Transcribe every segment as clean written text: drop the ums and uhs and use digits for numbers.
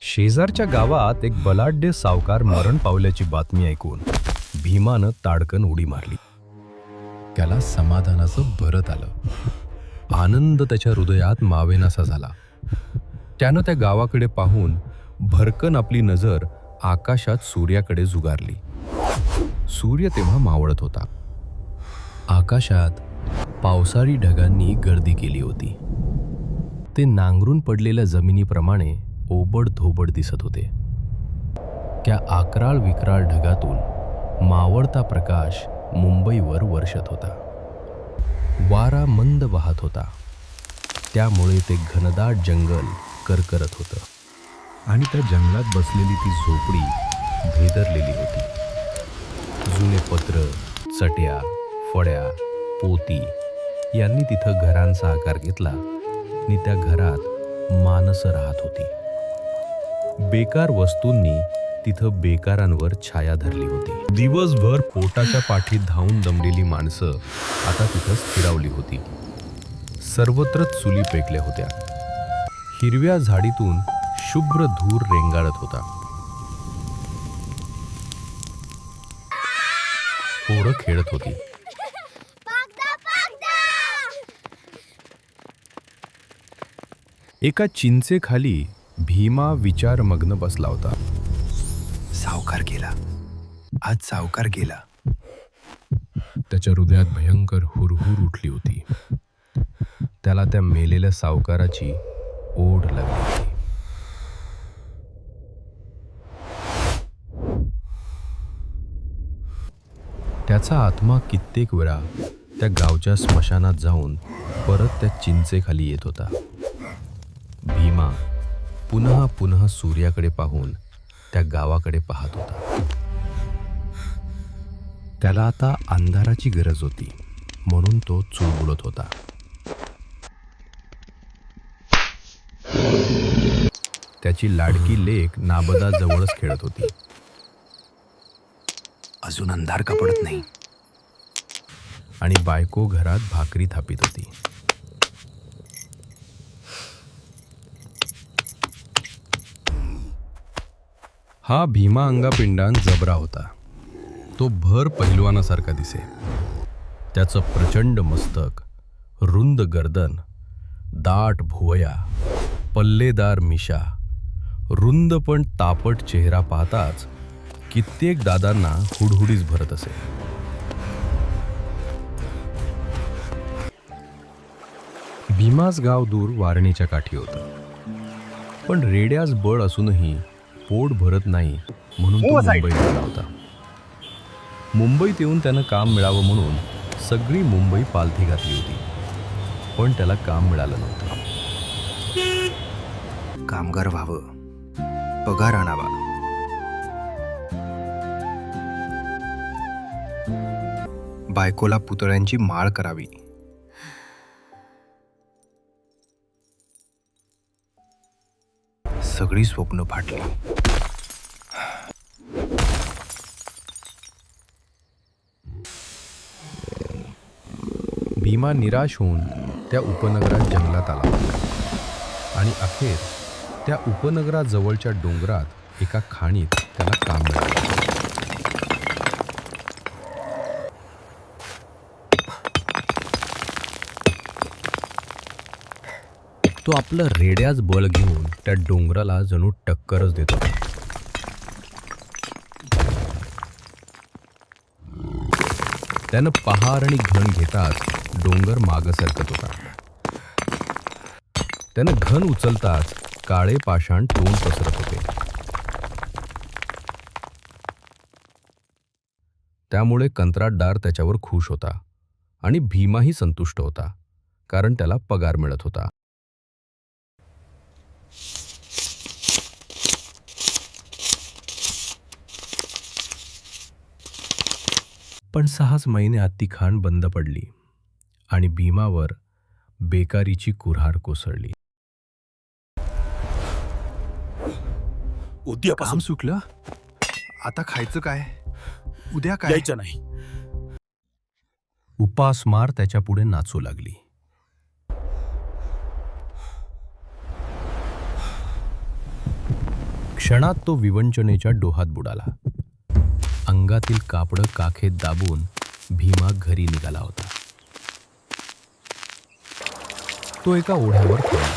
शेजारच्या गावात एक बलाढ्य सावकार मरण पावल्याची बातमी ऐकून भीमानं ताडकन उडी मारली. त्याला समाधानाचं भरत आलं. आनंद त्याच्या हृदयात मावेनासा झाला. त्यानं त्या गावाकडे पाहून भरकन आपली नजर आकाशात सूर्याकडे झुगारली. सूर्य तेव्हा मावळत होता. आकाशात पावसाळी ढगांनी गर्दी केली होती. ते नांगरून पडलेल्या जमिनीप्रमाणे ओबड धोबड दिसत होते. त्या आकराळ विक्राळ ढगातून मावळता प्रकाश मुंबईवर वर्षत होता. वारा मंद वाहत होता. त्यामुळे ते घनदाट जंगल करकरत होतं आणि त्या जंगलात बसलेली ती झोपडी भेदरलेली होती. जुने पत्र, चट्या, फळ्या, पोती यांनी तिथं घरांचा आकार घेतला आणि त्या घरात माणसं राहत होती. बेकार वस्तूंनी तिथं बेकारांवर छाया धरली होती. दिवसभर पोटाच्या पाठीत धावून दमलेली माणसं आता तिथं स्थिरावली होती. सर्वत्र चुली पेटल्या होत्या. हिरव्या झाडीतून शुभ्र धूर रेंगाळत होता. पोरं खेळत होती. एका चिंचेखाली भीमा विचारमग्न बसला होता. सावकार गेला, आज सावकार गेला. त्याच्या हृदयात भयंकर हुरहुर उठली होती. त्याला त्या मेलेल्या सावकाराची ओढ लागली होती. त्याचा आत्मा कित्येक वेळा त्या गावच्या स्मशानात जाऊन परत त्या चिंचेखाली येत होता. भीमा पुन्हा पुन्हा सूर्याकडे पाहून त्या गावाकडे पाहत होता. त्याला आता अंधाराची गरज होती, म्हणून तो चुळबुळत होता. त्याची लाडकी लेक नाबदा जवळच खेळत होती. अजून अंधार का पडत नाही? आणि बायको घरात भाकरी थापीत होती. हा भीमा अंगापिंडान जबरा होता. तो भर पहिलवानासारखा दिसे. त्याचं प्रचंड मस्तक, रुंद गर्दन, दाट भुवया, पल्लेदार मिशा, रुंद पण तापट चेहरा पाहताच कित्येक दादांना हुडहुडीच भरत असे. भीमाच गाव दूर वारणीच्या काठी होतं. पण रेड्यास बळ असूनही पोट भरत नाही म्हणून तो मुंबईत आला होता. मुंबईत येऊन त्यानं काम मिळावं म्हणून सगळी मुंबई पालथी घातली होती. पण त्याला काम मिळालं नव्हतं. कामगार व्हावं, पगार आणावा. बायकोला पुतळ्यांची माळ करावी. सगळी स्वप्न फाटली. भीमा निराश होऊन त्या उपनगरात जंगलात आला आणि अखेर त्या उपनगराजवळच्या डोंगरात एका खाणीत त्याला काम मिळालं. तो आपलं रेड्याच बळ घेऊन त्या डोंगराला जणू टक्करच देत होता. त्यानं पहार आणि घन घेताच डोंगर मागं सरकत होता. त्यानं घन उचलताच काळे पाषाण तोंड पसरत होते. त्यामुळे कंत्राटदार त्याच्यावर खुश होता आणि भीमाही संतुष्ट होता, कारण त्याला पगार मिळत होता. पण 6 महिन्यात ती खाण बंद पडली आणि भीमावर बेकारीची कुऱ्हाड कोसळली. काम सुटलं, आता खायचं काय? उद्या काय? यायचं नाही. उपासमार त्याच्या पुढे नाचू लागली. क्षणात तो विवंचनेच्या डोहात बुडाला. अंगातील कापडं काखेत दाबून भीमा घरी निघाला होता. तो एका ओढ्यावर थांबला.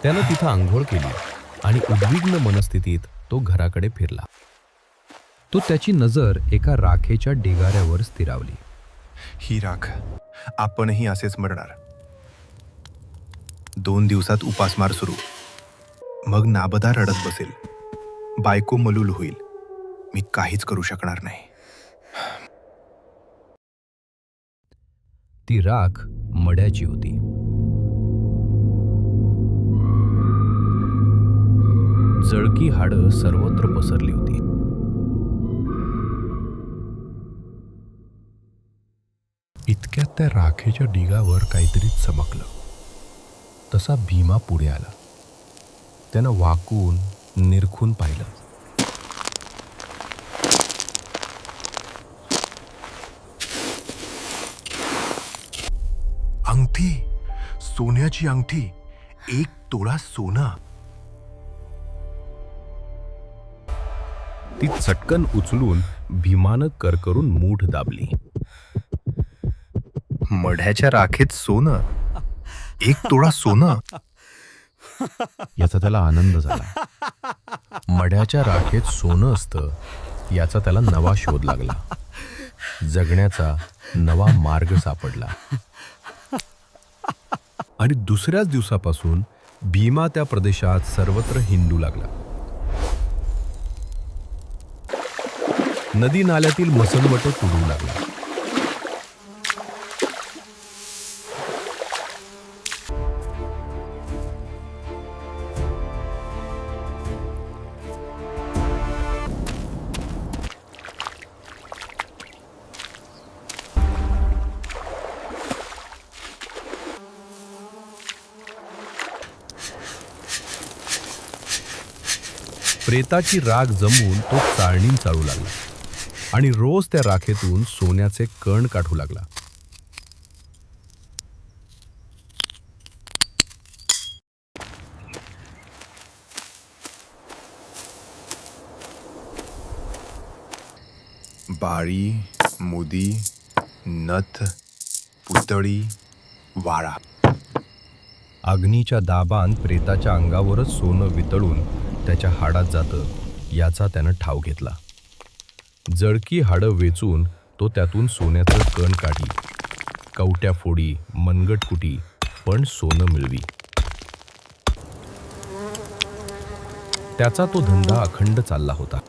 त्यानं तिथं आंघोळ केली आणि उद्विग्न मनस्थितीत तो घराकडे फिरला. तो त्याची नजर एका राखेच्या ढिगाऱ्यावर स्थिरावली. ही राख, आपणही असेच मरणार. 2 दिवसात उपासमार सुरू. मग नाबदा रडत बसेल. बायको मलूल होईल. मी काहीच करू शकणार नाही. ती राख मड्याची होती. जळकी हाडं सर्वत्र पसरली होती. इतक्यात त्या राखेच्या ढिगावर काहीतरी चमकलं. तसा भीमा पुढे आला. त्यानं वाकून निरखून पाहिलं. अंगठी, सोन्याची अंगठी, 1 तोळा सोनं. ती चटकन उचलून भीमानं करकरून मूठ दाबली. मढ्याच्या राखेत सोनं, 1 तोळा सोनं. याचा त्याला आनंद झाला. मड्याच्या राखेत सोनं असतं याचा त्याला नवा शोध लागला. जगण्याचा नवा मार्ग सापडला. आणि दुसऱ्याच दिवसापासून भीमा त्या प्रदेशात सर्वत्र हिंडू लागला. नदी नाल्यातील मसनवटे तुडू लागला. प्रेताची राख जमवून तो चाळणी चालू लागला आणि रोज त्या राखेतून सोन्याचे कण काढू लागला. बाळी, मुदी, नथ, पुतळी, वाळा. अग्नीच्या दाबान प्रेताच्या अंगावरच सोनं वितळून त्याच्या हाडात जातं याचा त्यानं ठाव घेतला. जळकी हाडं वेचून तो त्यातून सोन्याचं कण काढी. कवट्या फोडी, मनगटकुटी, पण सोनं मिळवी. त्याचा तो धंदा अखंड चालला होता.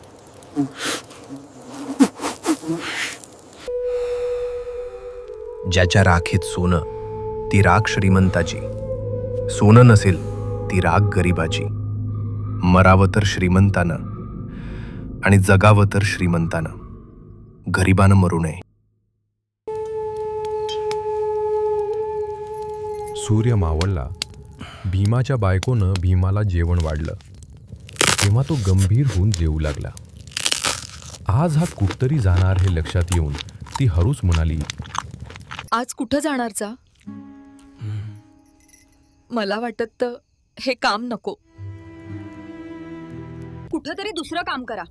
ज्याच्या राखेत सोनं, ती राख श्रीमंताची. सोनं नसेल, ती राख गरिबाची. मरावं तर श्रीमंतानं आणि जगावं तर श्रीमंतानं. गरिबानं मरू नये. सूर्य मावळला. भीमाच्या बायकोनं भीमाला जेवण वाढलं. तेव्हा तो गंभीर होऊन जेवू लागला. आज हा कुठतरी जाणार हे लक्षात येऊन ती हरूच म्हणाली, आज कुठं जाणारचा? मला वाटत हे काम नको. कुठं तरी दुसरं काम करा.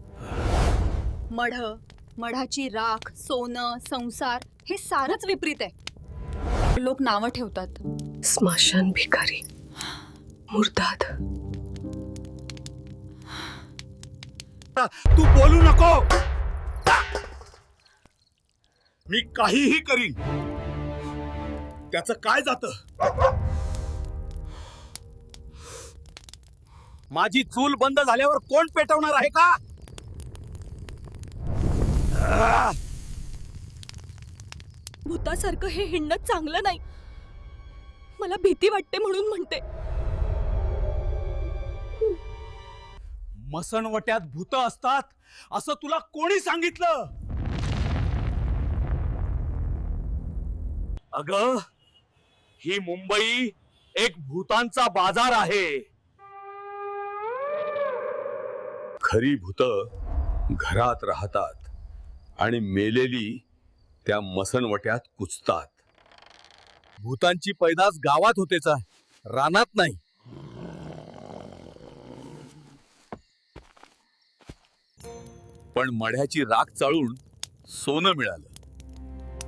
मढाची राख, सोनं, संसार हे सारच विपरीत आहे. लोक नावं ठेवतात. स्मशान भिकारी, मुर्दाद. तू बोलू नको. मी काहीही करीन. त्याचं काय जातं? माझी चूल बंद झाल्यावर कोण पेटवणार आहे का? भूतासारखं हे हिंडणं चांगलं नाही. मला भीती वाटते म्हणून म्हणते. मसणवट्यात भूत असतात असं तुला कोणी सांगितलं? अगं, ही मुंबई एक भूतांचा बाजार आहे. खरी भूत घरात राहतात आणि मेलेली त्या मसणवट्यात कुचतात. भूतांची पैदास गावात होतेच, रानात नाही. पण मढ्याची राख चाळून सोनं मिळालं.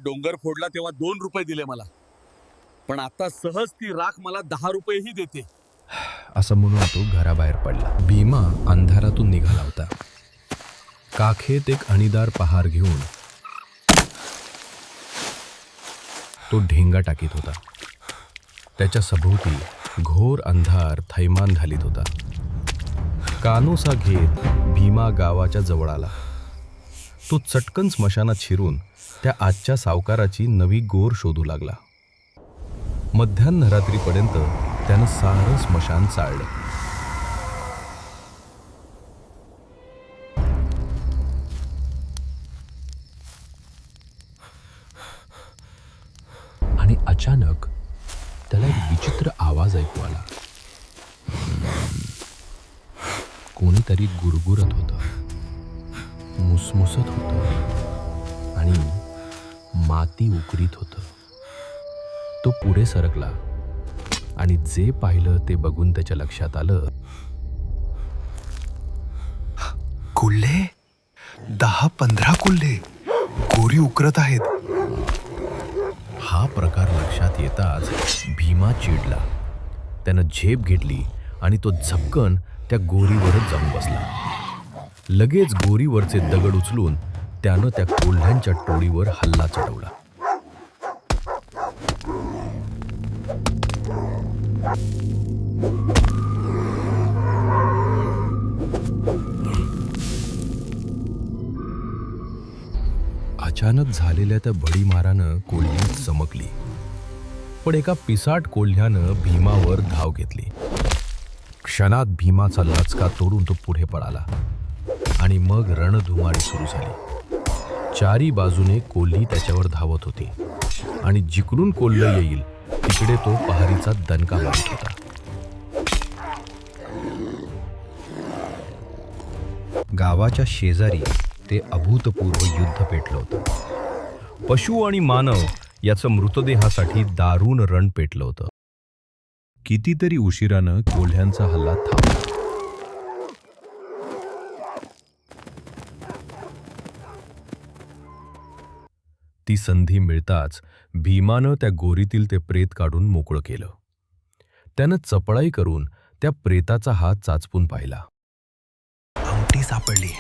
डोंगर फोडला तेव्हा 2 रुपये दिले मला, पण आता सहज ती राख मला 10 रुपयेही देते. असं म्हणून तो घराबाहेर पडला. भीमा अंधारातून निघाला होता. काखेत एक अणीदार पहार घेऊन तो ढेंगा टाकीत होता. त्याच्या सभोवती घोर अंधार थैमान घालीत होता. कानोसा घेत भीमा गावाच्या जवळ आला. तो चटकन स्मशानात शिरून त्या आजच्या सावकाराची नवी गोर शोधू लागला. मध्यान्हरात्रीपर्यंत त्यानं सारं स्मशान चाळलं. आणि अचानक त्याला एक विचित्र आवाज ऐकू आला. कोणीतरी गुरगुरत होतं, मुसमुसत होतं आणि माती उकरीत होतं. तो पुढे सरकला आणि जे पाहिलं ते बघून त्याच्या लक्षात आलं. कोल्हे, 10-15 कोल्हे गोरी उकरत आहेत. हा प्रकार लक्षात येताच भीमा चिडला. त्यानं झेप घेतली आणि तो झपकन त्या गोरीवरच जाऊन बसला. लगेच गोरीवरचे दगड उचलून त्यानं त्या कोल्ह्यांच्या टोळीवर हल्ला चढवला. अचानक झालेल्या त्या भडीमारानं कोल्ही चमकली, पण एका पिसाट कोल्ह्यानं भीमावर धाव घेतली. क्षणात भीमाचा लचका तोडून तो पुढे पळाला आणि मग रणधुमारी सुरू झाली. चारी बाजूने कोल्ही त्याच्यावर धावत होती आणि जिकडून कोल्ह येईल तिकडे तो पहारीचा दणका मारत होता. गावाच्या शेजारी ते अभूतपूर्व युद्ध पेटलं होतं. पशु आणि मानव याचं मृतदेहासाठी दारुण रण पेटलं होतं. कितीतरी उशिरानं कोल्ह्यांचा हल्ला थांबला. ती संधी मिळताच भीमानं त्या गोरीतील ते प्रेत काढून मोकळं केलं. त्यानं चपळाई करून त्या प्रेताचा हात चाचपून पाहिला. अंगठी सापडली,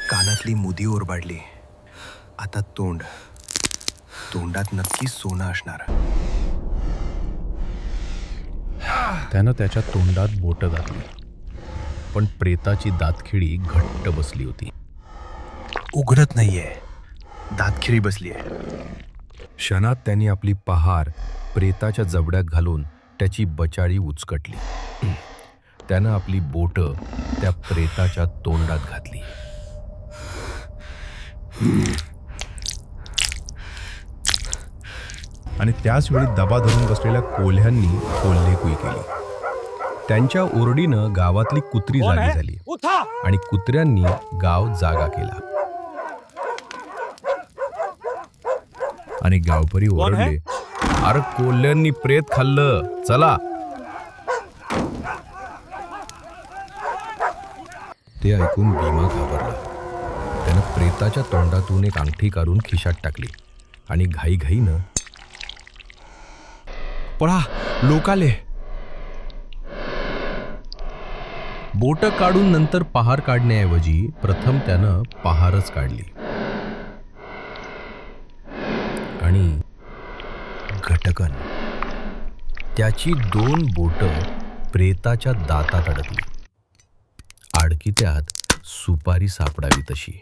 कानातली मुदी ओरबाडली. आता तोंडात नक्की सोनं असणार. त्यानं त्याच्या तोंडात बोटं घातली, पण प्रेताची दातखिळी घट्ट बसली होती. उघडत नाहीये, दातखिळी बसलीये. क्षणात त्यांनी आपली पहार प्रेताच्या जबड्यात घालून त्याची बचाळी उचकटली. त्यानं आपली बोटं त्या प्रेताच्या तोंडात घातली. आणि त्याचवेळी दबा धरून बसलेल्या कोल्ह्यांनी कोल्हेकुई केली. त्यांच्या ओरडीनं गावातली कुत्री जागी झाली आणि कुत्र्यांनी गाव जागा केला. आणि गावकरी ओरडले, अरे कोल्ह्यांनी प्रेत खाल्लं, चला. ते ऐकून भीमा घाबरला. त्यानं प्रेताच्या तोंडातून एक अंगठी काढून खिशात टाकली आणि घाईघाईनं, पळा, लोक आले. बोट काढून नंतर पहार काढण्याऐवजी प्रथम त्यानं पहारच काढली आणि घटकन त्याची 2 बोटं प्रेताच्या दातात अडकली. आडकी त्यात सुपारी सापडावी तशी.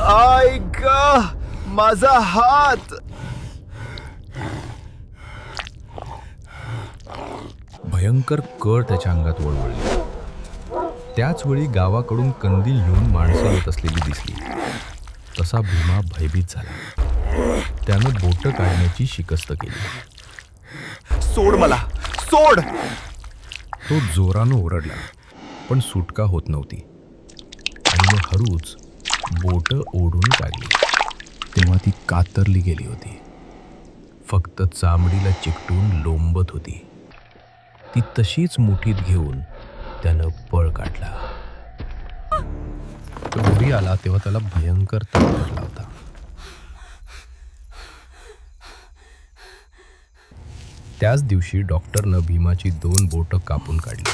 आय ग, माझा हात. भयंकर कळ त्याच्या अंगात वळवळली. त्याच वेळी गावाकडून कंदील घेऊन माणसं येत असलेली दिसली. तसा भीमा भयभीत झाला. त्यानं बोटं काढण्याची शिकस्त केली. सोड मला, सोड. तो जोरानं ओरडला, पण सुटका होत नव्हती. आणि मग हळूच बोटं ओढून काढली. तेव्हा ती कातरली गेली होती. फक्त चामडीला चिकटून लोंबत होती. ती तशीच मुठीत घेऊन त्यानं पळ काढला. तो घरी आला तेव्हा त्याला भयंकर ताप भरला होता. त्याच दिवशी डॉक्टरनं भीमाची 2 बोटं कापून काढली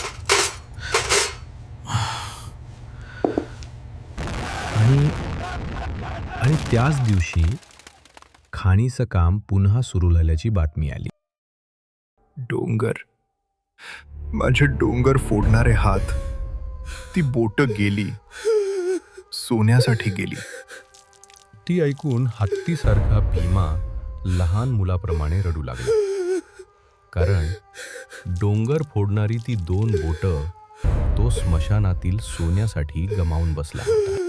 आणि त्याच दिवशी खाणीचं काम पुन्हा सुरू झाल्याची बातमी आली. डोंगर, माझे डोंगर फोडणारे हात, ती बोट गेली, सोन्यासाठी गेली. ती ऐकून हत्तीसारखा भीमा लहान मुलाप्रमाणे रडू लागला. कारण डोंगर फोडणारी ती 2 बोटं तो स्मशानातील सोन्यासाठी गमावून बसला होता.